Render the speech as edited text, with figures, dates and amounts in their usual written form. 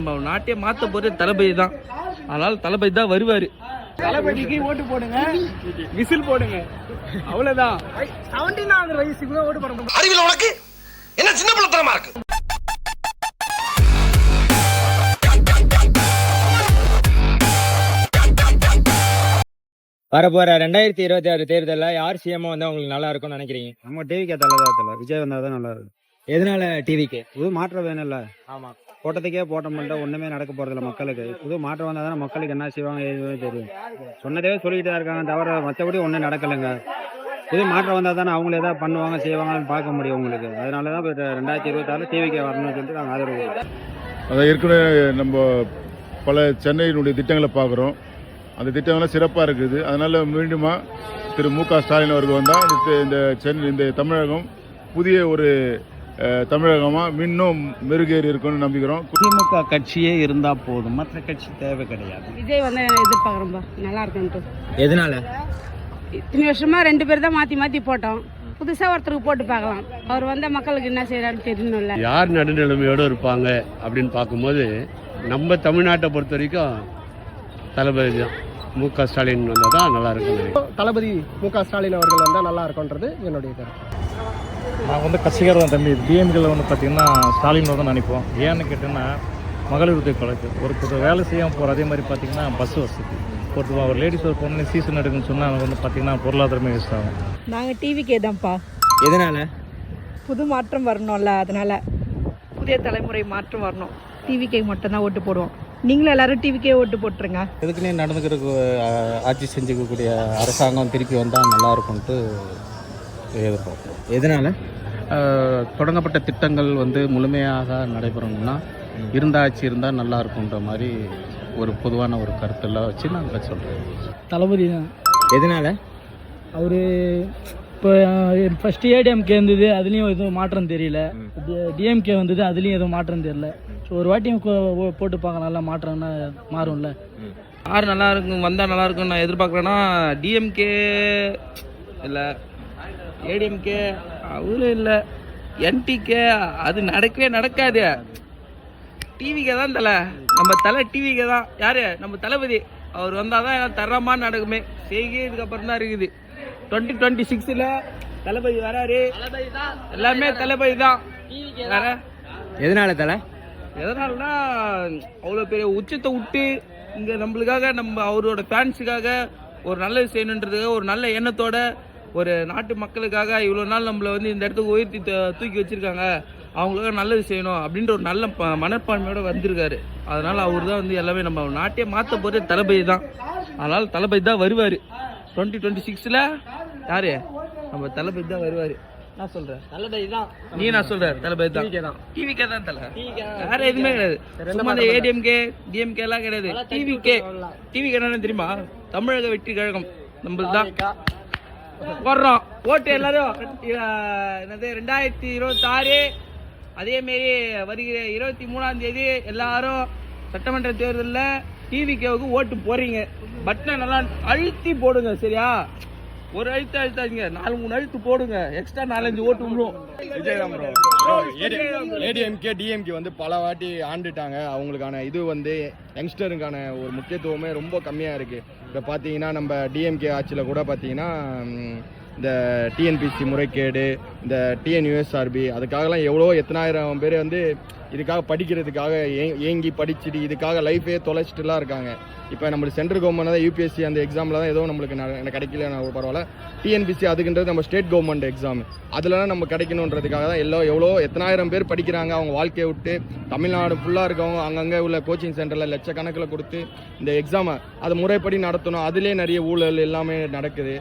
நம்ம நாட்டை மாற்ற போகிறது தளபதி தான். அதனால் தளபதி தான் வருவார். தளபதிக்கு ஓட்டு போடுங்க, விசில் போடுங்க, அவ்வளோதான். 79 வயசுக்கு தான் ஓட்டு போட. அறிவில் உனக்கு என்ன சின்ன பிள்ளைத்தனமா இருக்கு? வரப்போற 2026 தேர்தலில் யார் சிஎம் வந்தா உங்களுக்கு நல்லா இருக்கும்னு நினைக்கிறீங்க? நம்ம டிவிக்கே தலைவர் விஜய் வந்தால் தான் நல்லா இருக்கும். எதனால டிவிக்கு? புது மாற்றம் வேணும்ல. ஆமா, போட்டத்துக்கே போட்டோம்னா ஒன்றுமே நடக்க போகிறதில்ல மக்களுக்கு. புது மாற்றம் வந்தால் தானே மக்களுக்கு என்ன செய்வாங்க எதுவுமே தெரியும். சொன்னதே சொல்லிக்கிட்டே இருக்காங்க தவிர மற்றபடி ஒன்றும் நடக்கலைங்க. புது மாற்றம் வந்தால் தானே அவங்கள எதாவது பண்ணுவாங்க செய்வாங்கன்னு பார்க்க முடியும் உங்களுக்கு. அதனால தான் இப்போ 2026 டிவிக்கே வரணும்னு சொல்லிட்டு நாங்கள் ஆதரவு. அதை ஏற்கனவே நம்ம பல சென்னையினுடைய திட்டங்களை பார்க்குறோம். அந்த திட்டங்கள்லாம் சிறப்பாக இருக்குது. அதனால் மீண்டுமா திரு மு க ஸ்டாலின் அவர்கள் வந்தால் இந்த தமிழகம் புதிய ஒரு தமிழகமாக இன்னும் மெருகேறி இருக்கும்னு நம்பிக்கிறோம். திமுக கட்சியே இருந்தால் போதும், மற்ற கட்சி தேவை கிடையாது. விஜய் வந்து எதிர்பார்க்குறோம்பா, நல்லா இருக்குன்ட்டு. எதனால? இத்தனை வருஷமா 2 பேர் தான் மாற்றி போட்டோம். புதுசாக ஒருத்தருக்கு போட்டு பார்க்கலாம். அவர் வந்த மக்களுக்கு என்ன செய்யறாருன்னு தெரியணும்ல. யார் நடுநிலைமையோடு இருப்பாங்க அப்படின்னு பார்க்கும்போது நம்ம தமிழ்நாட்டை பொறுத்த வரைக்கும் தளபதி தான். மு க ஸ்டாலின் வந்தால் தான் நல்லா இருக்கும். தளபதி மு க ஸ்டாலின் அவர்கள் வந்தால் நல்லா இருக்கும்ன்றது என்னுடைய கருத்து. நான் வந்து கட்சிக்காரர் தான் தம்பி. டிஎம்கேல வந்து பார்த்திங்கன்னா ஸ்டாலின் தான் நினைப்போம். ஏன்னு கேட்டிங்கன்னா மகளிர் உதவி பழக்கு ஒரு வேலை செய்யாமல் போகிற. அதே மாதிரி பார்த்திங்கன்னா பஸ் வசதி ஒரு லேடிஸ் ஒரு பொண்ணு சீசன் எடுக்குன்னு சொன்னால் அவங்க வந்து பார்த்திங்கன்னா பொருளாதாரமே யூஸ் ஆகும். நாங்கள் டிவிக்கே தான்ப்பா. எதனால? புது மாற்றம் வரணும்ல, அதனால் புதிய தலைமுறை மாற்றம் வரணும். டிவிக்கே மட்டும்தான் ஓட்டு போடுவோம். நீங்களும் எல்லாரும் டிவிக்கே ஓட்டு போட்டுருங்க. எதுக்குன்னே நடந்துக்கிறதுக்கு ஆட்சி செஞ்சுக்கக்கூடிய அரசாங்கம் திருப்பி வந்தால் நல்லா இருக்கும்ட்டு எதிர்பார்ப்போம். எதனால? தொடங்கப்பட்ட திட்டங்கள் வந்து முழுமையாக நடைபெறணும்னா இருந்த ஆட்சி இருந்தால் நல்லா இருக்குன்ற மாதிரி ஒரு பொதுவான ஒரு கருத்தெல்லாம் வச்சு நாங்கள் சொல்கிறோம். தளபதி தான். எதனால? அவர் இப்போ ஃபஸ்ட்டு ஏடிஎம்கே இருந்தது, அதுலேயும் எதுவும் மாற்றம் தெரியல. டிஎம்கே வந்தது, அதுலேயும் எதுவும் மாற்றம் தெரியல. ஸோ ஒரு வாட்டி போட்டு பார்க்க நல்லா மாற்றம்னா மாறும்ல. யார் நல்லா இருக்கும் வந்தால் நல்லா இருக்கும்னு நான் எதிர்பார்க்குறேன்னா டிஎம்கே இல்லை, ஏடிஎம்கே அவரும் இல்லை, என்டிகே அது நடக்காது. டிவிக்கே தான் நம்ம தலை டிவிக்கே தான். யார்? நம்ம தளபதி. அவர் வந்தால் தான் தரமாக நடக்குமே. செய்கை இதுக்கப்புறம் தான் இருக்குது. 2026 தளபதி வராரு. எல்லாமே தளபதி தான். வேற எதனால தலை? எதனாலனா அவ்வளோ பெரிய உச்சத்தை விட்டு இங்கே நம்மளுக்காக நம்ம அவரோட ஃபேன்ஸுக்காக ஒரு நல்லது செய்யணுன்றதுக்காக ஒரு நல்ல எண்ணத்தோட ஒரு நாட்டு மக்களுக்காக இவ்வளோ நாள் நம்மளை வந்து இந்த இடத்துக்கு உயர்த்தி தூக்கி வச்சுருக்காங்க. அவங்களுக்காக நல்லது செய்யணும் அப்படின்ற ஒரு நல்ல மனப்பான்மையோடு வந்திருக்காரு. அதனால் அவர் தான் வந்து எல்லாமே நம்ம நாட்டையே மாற்ற போகிறது தளபதி தான். அதனால் தளபதி தான் வருவார். 2026 யார்? நம்ம தளபதி தான் வருவார். நான் சொல்கிறேன் தளபதி தான். நீ நான் சொல்கிறேன் தளபதி தான். டிவிக்கே தான் தலை. வேறு எதுவுமே கிடையாது. சும்மா அந்த ஏடிஎம்கே டிஎம்கே எல்லாம் கிடையாது. டிவிக்கே என்னன்னு தெரியுமா? தமிழக வெற்றி கழகம் நம்மளுக்கு தான் போடுறோம் ஓட்டு எல்லாரும். என்னது 2026 அதேமாரி வருகிற 23ஆம் தேதி எல்லாரும் சட்டமன்ற தேர்தலில் டிவிகேவுக்கு ஓட்டு போடுறீங்க. பட்டனை நல்லா அழுத்தி போடுங்க, சரியா? ஒரு அழுத்து அழுத்தாதீங்க, 4-3 அழுத்து போடுங்க. எக்ஸ்ட்ரா 4-5 ஓட்டு விழும். விஜய் தான் ப்ரோ. ஏடிஎம்கே டிஎம்கே வந்து பல வாட்டி ஆண்டுட்டாங்க. அவங்களுக்கான இது வந்து யங்ஸ்டருக்கான ஒரு முக்கியத்துவமே ரொம்ப கம்மியாக இருக்குது. இப்போ பார்த்தீங்கன்னா நம்ம டிஎம்கே ஆட்சியில் கூட பார்த்தீங்கன்னா இந்த டிஎன்பிசி முறைகேடு, இந்த டிஎன்யூஎஸ்ஆர்பி, அதுக்காகலாம் எத்தனாயிரம் பேர் வந்து இதுக்காக படிக்கிறதுக்காக ஏங்கி படிச்சுட்டு இதுக்காக லைஃபே தொலைச்சிட்டுலாம் இருக்காங்க. இப்போ நம்மளுக்கு சென்ட்ரல் கவர்மெண்ட் தான் யூபிஎஸ்சி அந்த எக்ஸாமில் தான் ஏதோ நம்மளுக்கு கிடைக்கல பரவாயில்ல. டிஎன்பிசி அதுக்குன்றது நம்ம ஸ்டேட் கவர்மெண்ட் எக்ஸாம், அதிலலாம் நம்ம கிடைக்கணுன்றதுக்காக தான் எத்தனாயிரம் பேர் படிக்கிறாங்க. அவங்க வாழ்க்கையை விட்டு தமிழ்நாடு ஃபுல்லாக இருக்கவங்க அங்கங்கே உள்ள கோச்சிங் சென்டரில் லட்சக்கணக்கில் கொடுத்து இந்த எக்ஸாமை அது முறைப்படி நடத்தணும். அதிலே நிறைய ஊழல் எல்லாமே நடக்குது.